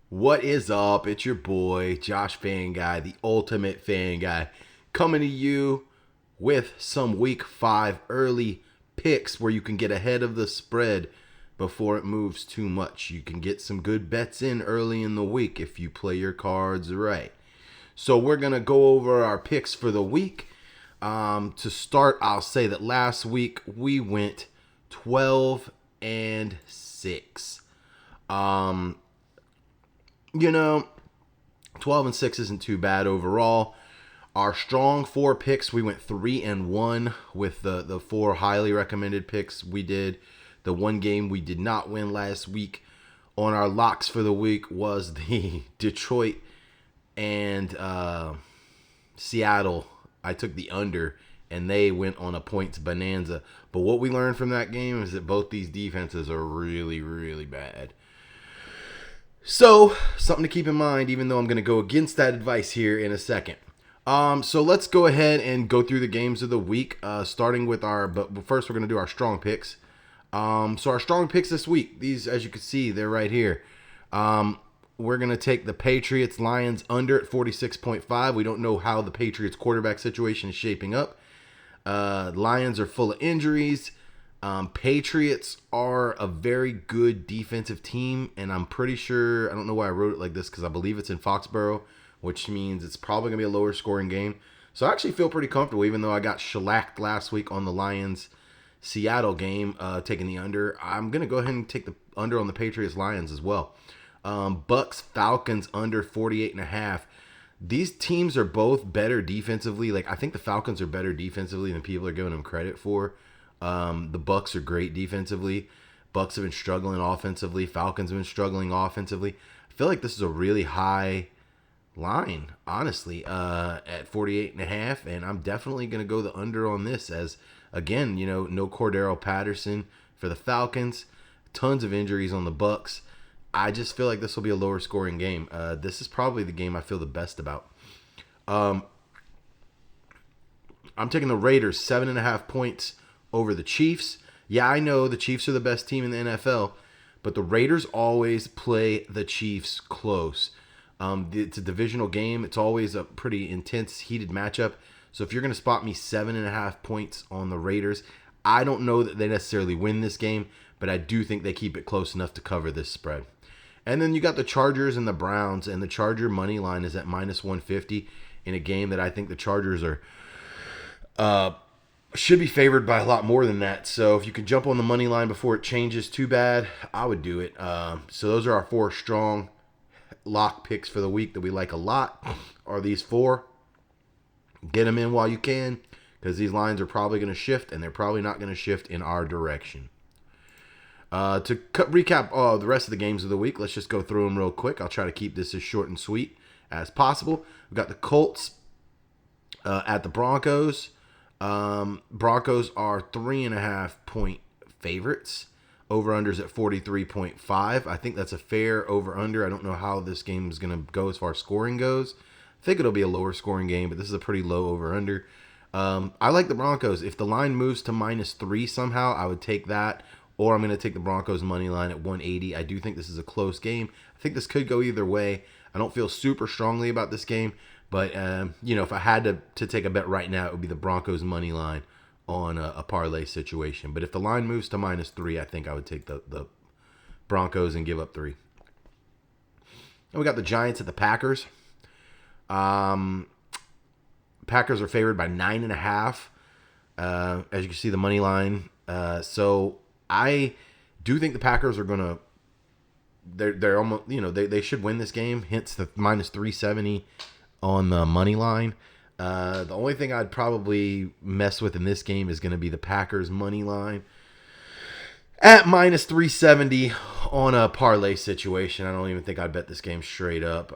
What is up? It's your boy, Josh Fanguy, the ultimate fan guy, coming to you with some week 5 early picks where you can get ahead of the spread before it moves too much. You can get some good bets in early in the week if you play your cards right. So we're going to go over our picks for the week. To start, I'll say that last week we went 12 and 6. Um, you know, 12 and 6 isn't too bad overall. Our strong 4 picks, we went 3 and 1 with the 4 highly recommended picks we did. The one game we did not win last week on our locks for the week was the Detroit and Seattle. I took the under, and they went on a points bonanza. But what we learned from that game is that both these defenses are really, really bad. So, something to keep in mind, even though I'm going to go against that advice here in a second. So let's go ahead and go through the games of the week, starting with but first we're going to do our strong picks. So our strong picks this week, these, as you can see, they're right here. We're going to take the Patriots Lions under at 46.5. We don't know how the Patriots quarterback situation is shaping up. Lions are full of injuries. Patriots are a very good defensive team, and I'm pretty sure, I don't know why I wrote it like this, because I believe it's in Foxborough, which means it's probably going to be a lower scoring game. So I actually feel pretty comfortable, even though I got shellacked last week on the Lions-Seattle game, taking the under. I'm going to go ahead and take the under on the Patriots-Lions as well. Bucks-Falcons under 48.5. These teams are both better defensively. Like, I think the Falcons are better defensively than people are giving them credit for. The Bucks are great defensively. Bucks have been struggling offensively. Falcons have been struggling offensively. I feel like this is a really high line, honestly, at 48.5, and I'm definitely going to go the under on this as, again, no Cordero Patterson for the Falcons. Tons of injuries on the Bucks. I just feel like this will be a lower scoring game. This is probably the game I feel the best about. I'm taking the Raiders 7.5 points over the Chiefs. Yeah, I know the Chiefs are the best team in the NFL, but the Raiders always play the Chiefs close. It's a divisional game. It's always a pretty intense, heated matchup. So if you're going to spot me 7.5 points on the Raiders, I don't know that they necessarily win this game, but I do think they keep it close enough to cover this spread. And then you got the Chargers and the Browns, and the Charger money line is at minus 150 in a game that I think the Chargers are should be favored by a lot more than that. So if you can jump on the money line before it changes too bad, I would do it. So those are our 4 strong lock picks for the week that we like a lot. Are these 4? Get them in while you can, because these lines are probably going to shift, and they're probably not going to shift in our direction. To recap the rest of the games of the week, let's just go through them real quick. I'll try to keep this as short and sweet as possible. We've got the Colts at the Broncos. Broncos are 3.5 point favorites. Over-unders at 43.5. I think that's a fair over-under. I don't know how this game is going to go as far as scoring goes. I think it'll be a lower scoring game, but this is a pretty low over-under. I like the Broncos. If the line moves to -3 somehow, I would take that. Or I'm going to take the Broncos money line at 180. I do think this is a close game. I think this could go either way. I don't feel super strongly about this game. But, if I had to take a bet right now, it would be the Broncos money line on a parlay situation. But if the line moves to -3, I think I would take the Broncos and give up 3. And we got the Giants at the Packers. Packers are favored by 9.5. As you can see, the money line. So I do think the Packers are going to. They're almost, they should win this game. Hence the -370 on the money line. The only thing I'd probably mess with in this game is going to be the Packers money line at -370 on a parlay situation. I don't even think I'd bet this game straight up.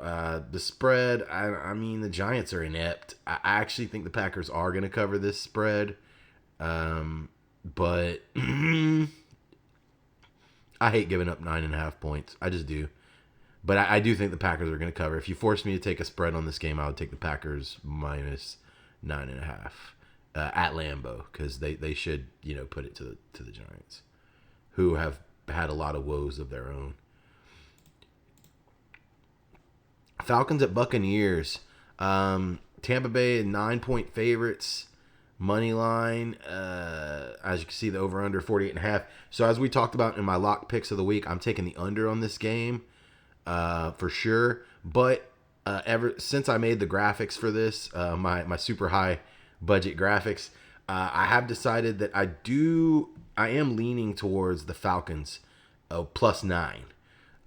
The spread, I mean, the Giants are inept. I actually think the Packers are going to cover this spread. But I hate giving up 9.5 points. I just do. But I do think the Packers are going to cover. If you force me to take a spread on this game, I would take the Packers -9.5 at Lambeau, because they should put it to the Giants, who have had a lot of woes of their own. Falcons at Buccaneers. Tampa Bay 9-point favorites. Money line, as you can see, the over under 48.5. So as we talked about in my lock picks of the week, I'm taking the under on this game for sure. But ever since I made the graphics for this, my super high budget graphics, I have decided that I am leaning towards the Falcons +9.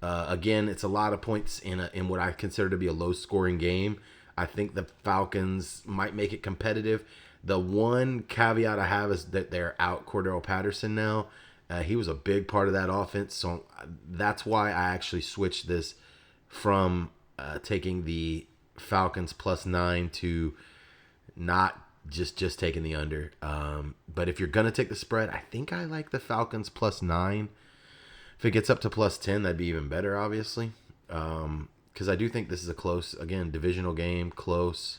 Again, it's a lot of points in what I consider to be a low scoring game. I think the Falcons might make it competitive. The one caveat I have is that they're out Cordero Patterson now. He was a big part of that offense, so that's why I actually switched this from taking the Falcons +9 to not just taking the under. But if you're gonna take the spread, I think I like the Falcons +9. If it gets up to +10, that'd be even better, obviously. Because I do think this is a close, again, divisional game, close.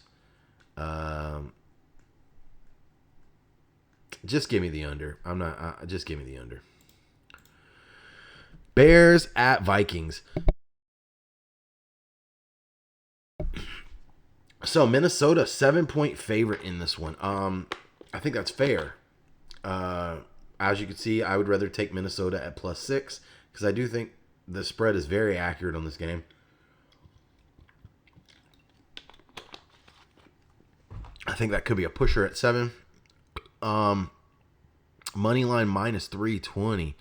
Just give me the under. Just give me the under. Bears at Vikings. So Minnesota 7-point favorite in this one. I think that's fair. As you can see, I would rather take Minnesota at +6 because I do think the spread is very accurate on this game. I think that could be a pusher at 7. Money line -320.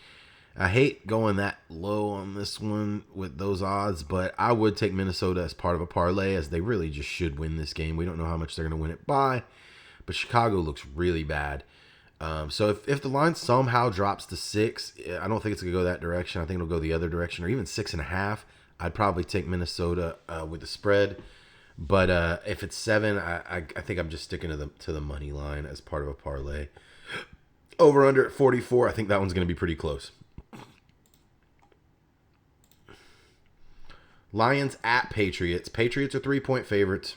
I hate going that low on this one with those odds, but I would take Minnesota as part of a parlay, as they really just should win this game. We don't know how much they're going to win it by, but Chicago looks really bad. So if the line somehow drops to 6, I don't think it's going to go that direction. I think it'll go the other direction, or even 6.5. I'd probably take Minnesota with the spread. But if it's 7, I think I'm just sticking to the money line as part of a parlay. Over under at 44. I think that one's going to be pretty close. Lions at Patriots. Patriots are 3-point favorites.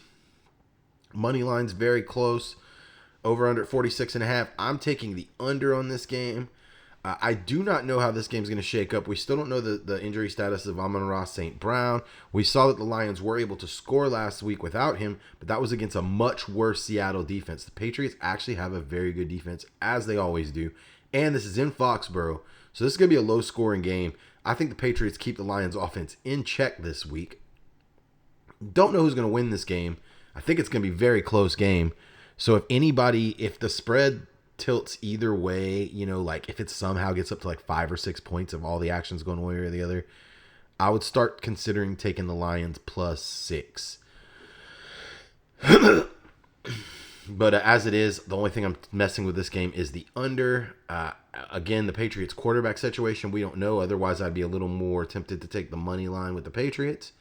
Money line's very close. Over under at 46.5. I'm taking the under on this game. I do not know how this game's going to shake up. We still don't know the injury status of Amon-Ra St. Brown. We saw that the Lions were able to score last week without him, but that was against a much worse Seattle defense. The Patriots actually have a very good defense, as they always do, and this is in Foxborough, so this is going to be a low-scoring game. I think the Patriots keep the Lions' offense in check this week. Don't know who's going to win this game. I think it's going to be a very close game. So if the spread tilts either way, like if it somehow gets up to like 5 or 6 points of all the actions going one way or the other, I would start considering taking the Lions +6. But as it is, the only thing I'm messing with this game is the under. Again, the Patriots quarterback situation, we don't know. Otherwise, I'd be a little more tempted to take the money line with the Patriots.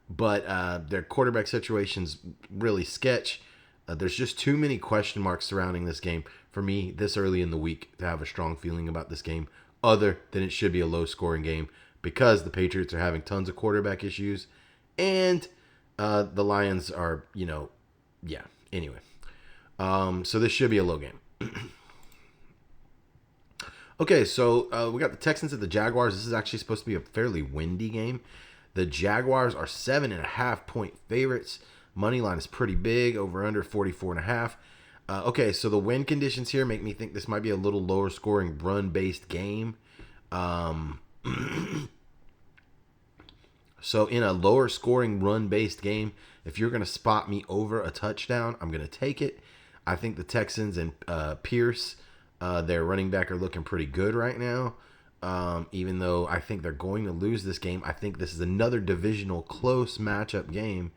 But their quarterback situation's really sketch. There's just too many question marks surrounding this game for me this early in the week to have a strong feeling about this game, other than it should be a low-scoring game because the Patriots are having tons of quarterback issues and the Lions are, anyway. So this should be a low game. Okay, so we got the Texans at the Jaguars. This is actually supposed to be a fairly windy game. The Jaguars are 7.5-point favorites. Money line is pretty big, over under 44.5. Okay, so the wind conditions here make me think this might be a little lower scoring run-based game. So in a lower scoring run-based game, if you're going to spot me over a touchdown, I'm going to take it. I think the Texans and Pierce, their running back, are looking pretty good right now. Even though I think they're going to lose this game, I think this is another divisional close matchup game.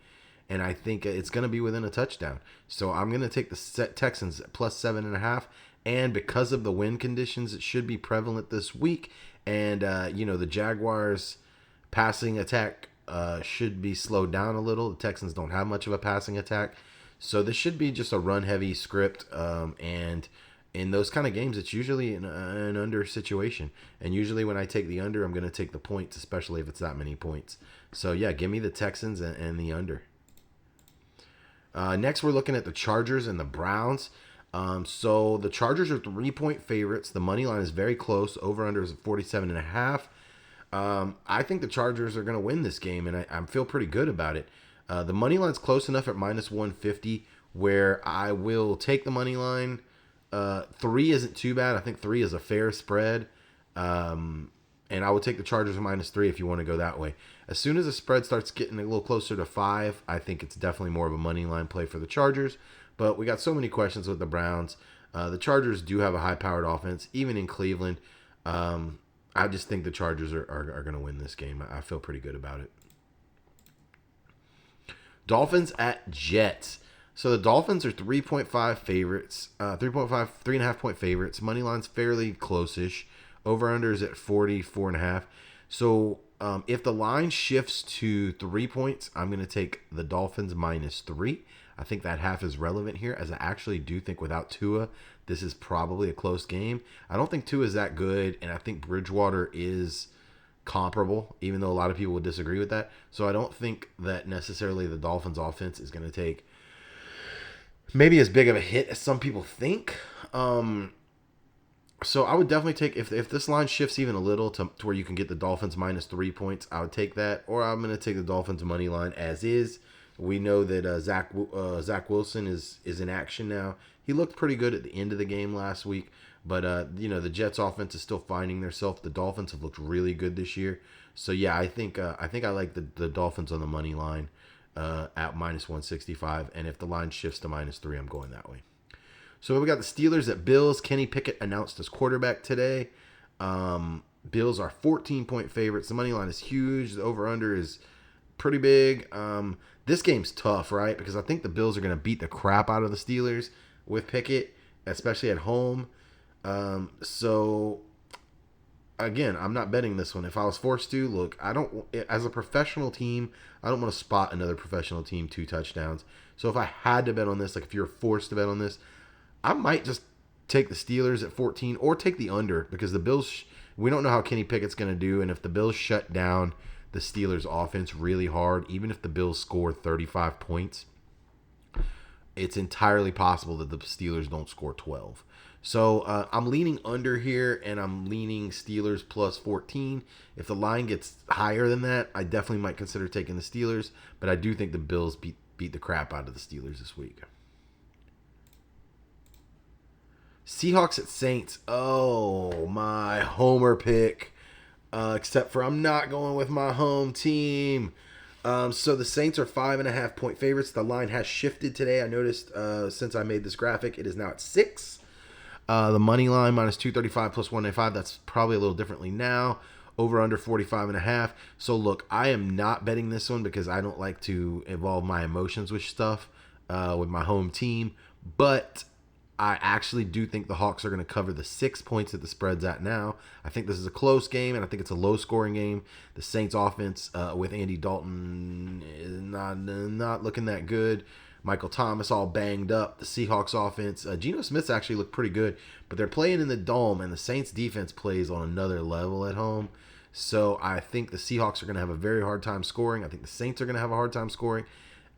And I think it's going to be within a touchdown. So I'm going to take the Texans +7.5. And because of the wind conditions, it should be prevalent this week. And, the Jaguars' passing attack should be slowed down a little. The Texans don't have much of a passing attack. So this should be just a run-heavy script. And in those kind of games, it's usually an under situation. And usually when I take the under, I'm going to take the points, especially if it's that many points. So, yeah, give me the Texans and the under. Next, we're looking at the Chargers and the Browns. So the Chargers are 3-point favorites. The money line is very close. Over under is 47.5. I think the Chargers are going to win this game, and I feel pretty good about it. The money line's close enough at minus 150 where I will take the money line. 3 isn't too bad. I think 3 is a fair spread. And I would take the Chargers at minus 3 if you want to go that way. As soon as the spread starts getting a little closer to 5, I think it's definitely more of a money line play for the Chargers. But we got so many questions with the Browns. The Chargers do have a high-powered offense, even in Cleveland. I just think the Chargers are going to win this game. I feel pretty good about it. Dolphins at Jets. So the Dolphins are 3.5 favorites, 3.5 point favorites. Money line's fairly close-ish. Over-under is at 44.5. So if the line shifts to 3 points, I'm going to take the Dolphins minus 3. I think that half is relevant here, as I actually do think without Tua, this is probably a close game. I don't think Tua is that good, and I think Bridgewater is comparable, even though a lot of people would disagree with that. So I don't think that necessarily the Dolphins offense is going to take maybe as big of a hit as some people think. So I would definitely take, if this line shifts even a little to where you can get the Dolphins minus 3 points, I would take that. Or I'm going to take the Dolphins money line as is. We know that Zach Wilson is in action now. He looked pretty good at the end of the game last week. But, the Jets offense is still finding themselves. The Dolphins have looked really good this year. So, yeah, I think I like the Dolphins on the money line at minus 165. And if the line shifts to minus 3, I'm going that way. So we got the Steelers at Bills. Kenny Pickett announced as quarterback today. Bills are 14-point favorites. The money line is huge. The over-under is pretty big. This game's tough, right? Because I think the Bills are going to beat the crap out of the Steelers with Pickett, especially at home. So, again, I'm not betting this one. If I was forced to, look, as a professional team, I don't want to spot another professional team 2 touchdowns. So if I had to bet on this, like if you're forced to bet on this, I might just take the Steelers at 14 or take the under, because the Bills, we don't know how Kenny Pickett's going to do. And if the Bills shut down the Steelers offense really hard, even if the Bills score 35 points, it's entirely possible that the Steelers don't score 12. So I'm leaning under here, and I'm leaning Steelers plus 14. If the line gets higher than that, I definitely might consider taking the Steelers, but I do think the Bills beat the crap out of the Steelers this week. Seahawks at Saints. Oh, my homer pick. Except for I'm not going with my home team. So the Saints are 5.5 point favorites. The line has shifted today. I noticed since I made this graphic, it is now at 6. The money line minus 235 plus 195. That's probably a little differently now. Over under 45.5. So look, I am not betting this one because I don't like to involve my emotions with stuff with my home team. But I actually do think the Hawks are going to cover the 6 points that the spread's at now. I think this is a close game, and I think it's a low-scoring game. The Saints offense with Andy Dalton is not looking that good. Michael Thomas all banged up. The Seahawks offense, Geno Smith's actually looked pretty good, but they're playing in the Dome, and the Saints defense plays on another level at home. So I think the Seahawks are going to have a very hard time scoring. I think the Saints are going to have a hard time scoring.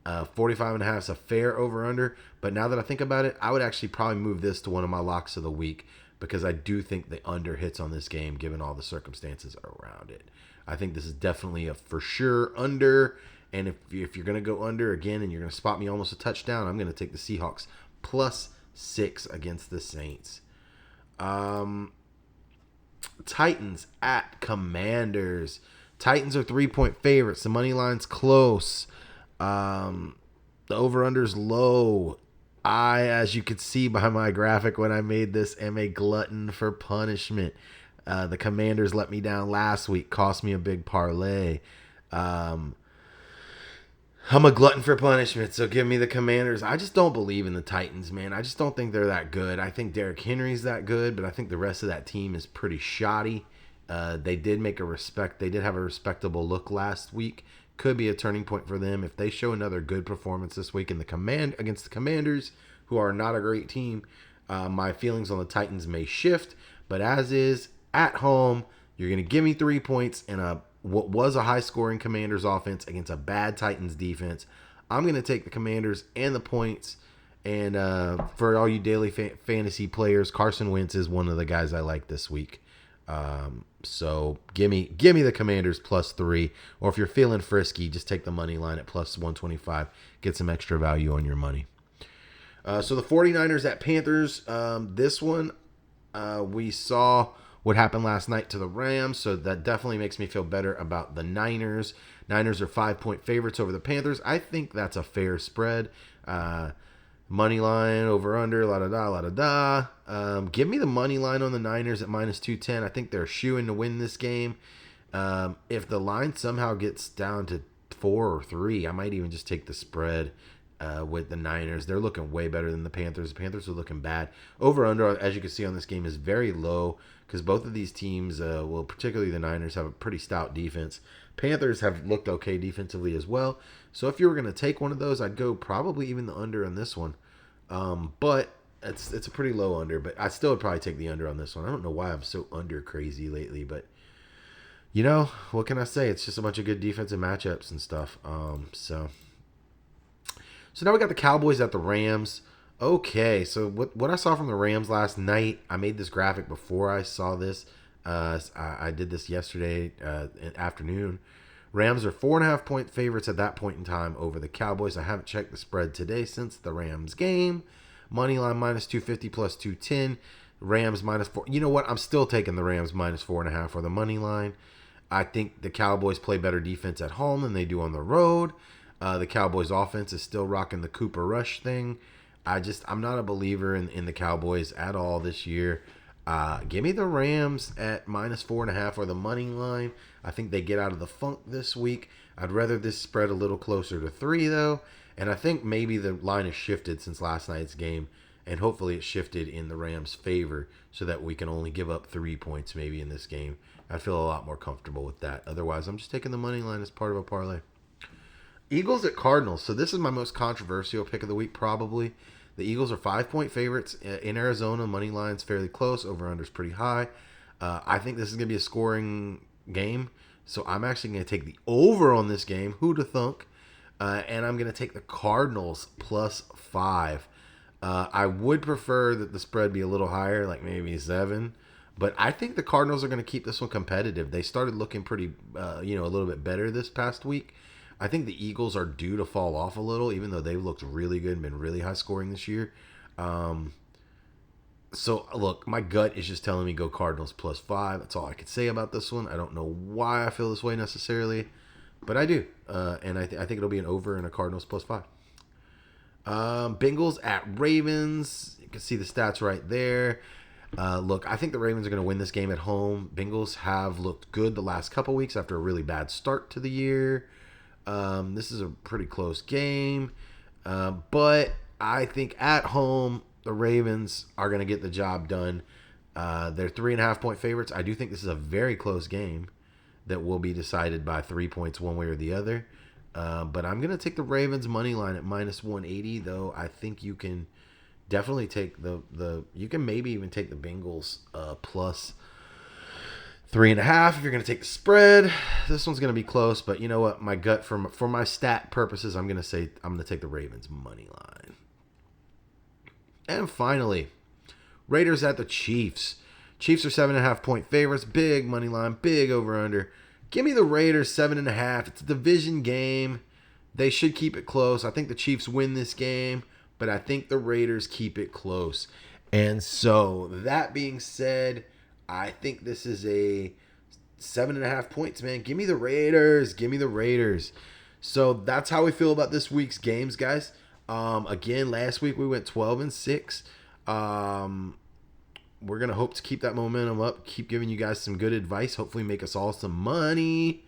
45.5 is a fair over-under, but now that I think about it, I would actually probably move this to one of my locks of the week, because I do think the under hits on this game given all the circumstances around it. I think this is definitely a for sure under, and if you're going to go under again and you're going to spot me almost a touchdown, I'm going to take the Seahawks plus 6 against the Saints. Titans at Commanders. Titans are 3-point favorites. The money line's close. The over-under's low. I, as you could see by my graphic when I made this, am a glutton for punishment. The Commanders let me down last week, cost me a big parlay. I'm a glutton for punishment, so give me the Commanders. I just don't believe in the Titans, man. I just don't think they're that good. I think Derrick Henry's that good, but I think the rest of that team is pretty shoddy. They did have a respectable look last week. Could be a turning point for them if they show another good performance this week against the Commanders, who are not a great team. My feelings on the Titans may shift, but as is at home, you're going to give me 3 points in what was a high-scoring Commanders offense against a bad Titans defense. I'm going to take the Commanders and the points. And for all you daily fantasy players, Carson Wentz is one of the guys I like this week. So give me the Commanders +3, or if you're feeling frisky, just take the money line at +125. Get some extra value on your money. So the 49ers at Panthers. This one, we saw what happened last night to the Rams, so that definitely makes me feel better about the Niners. Niners are 5-point favorites over the Panthers. I think that's a fair spread. Money line, over under, la da da, la da da. Give me the money line on the Niners at -210. I think they're shooing to win this game. If the line somehow gets down to 4 or 3, I might even just take the spread with the Niners. They're looking way better than the Panthers. The Panthers are looking bad. Over under, as you can see on this game, is very low because both of these teams, well, particularly the Niners, have a pretty stout defense. Panthers have looked okay defensively as well. So if you were going to take one of those, I'd go probably even the under on this one. But it's a pretty low under, but I still would probably take the under on this one. I don't know why I'm so under crazy lately, but you know, what can I say? It's just a bunch of good defensive matchups and stuff. So now we got the Cowboys at the Rams. Okay, so what I saw from the Rams last night, I made this graphic before I saw this. I did this yesterday afternoon. Rams are 4.5-point favorites at that point in time over the Cowboys. I haven't checked the spread today since the Rams game. Money line -250 +210. Rams -4. You know what? I'm still taking the Rams -4.5 for the money line. I think the Cowboys play better defense at home than they do on the road. The Cowboys offense is still rocking the Cooper Rush thing. I'm not a believer in the Cowboys at all this year. Give me the Rams at -4.5 or the money line. I think they get out of the funk this week. I'd rather this spread a little closer to 3, though. And I think maybe the line has shifted since last night's game. And hopefully it shifted in the Rams' favor so that we can only give up 3 points maybe in this game. I'd feel a lot more comfortable with that. Otherwise, I'm just taking the money line as part of a parlay. Eagles at Cardinals. So this is my most controversial pick of the week, probably. The Eagles are 5-point favorites in Arizona. Money line's fairly close. Over-under's pretty high. I think this is going to be a scoring game. So I'm actually going to take the over on this game. Who'da thunk? And I'm going to take the Cardinals +5. I would prefer that the spread be a little higher, like maybe 7. But I think the Cardinals are going to keep this one competitive. They started looking pretty, a little bit better this past week. I think the Eagles are due to fall off a little, even though they've looked really good and been really high scoring this year. So, look, my gut is just telling me go Cardinals +5. That's all I could say about this one. I don't know why I feel this way necessarily, but I do. And I think it'll be an over and a Cardinals +5. Bengals at Ravens. You can see the stats right there. Look, I think the Ravens are going to win this game at home. Bengals have looked good the last couple weeks after a really bad start to the year. This is a pretty close game. But I think at home, the Ravens are going to get the job done. They're 3.5-point favorites. I do think this is a very close game that will be decided by 3 points one way or the other. But I'm going to take the Ravens money line at -180, though I think you can definitely take you can maybe even take the Bengals +3.5 if you're going to take the spread. This one's going to be close, but you know what? My gut for my stat purposes, I'm going to take the Ravens money line. And finally, Raiders at the Chiefs. Chiefs are 7.5-point favorites. Big money line, big over under. Give me the Raiders 7.5. It's a division game. They should keep it close. I think the Chiefs win this game, but I think the Raiders keep it close. And so, that being said, I think this is a 7.5 points, man. Give me the Raiders. Give me the Raiders. So, that's how we feel about this week's games, guys. Again, last week we went 12-6. We're going to hope to keep that momentum up, keep giving you guys some good advice, hopefully make us all some money.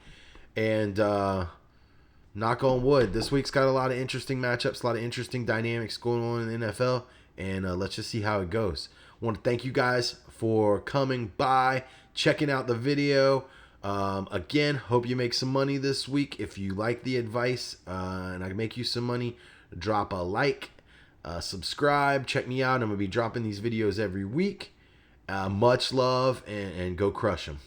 And knock on wood, this week's got a lot of interesting matchups, a lot of interesting dynamics going on in the NFL, and let's just see how it goes. I want to thank you guys for coming by, checking out the video. Again, hope you make some money this week. If you like the advice and I can make you some money, drop a like, subscribe, check me out. I'm going to be dropping these videos every week. Much love, and go crush them.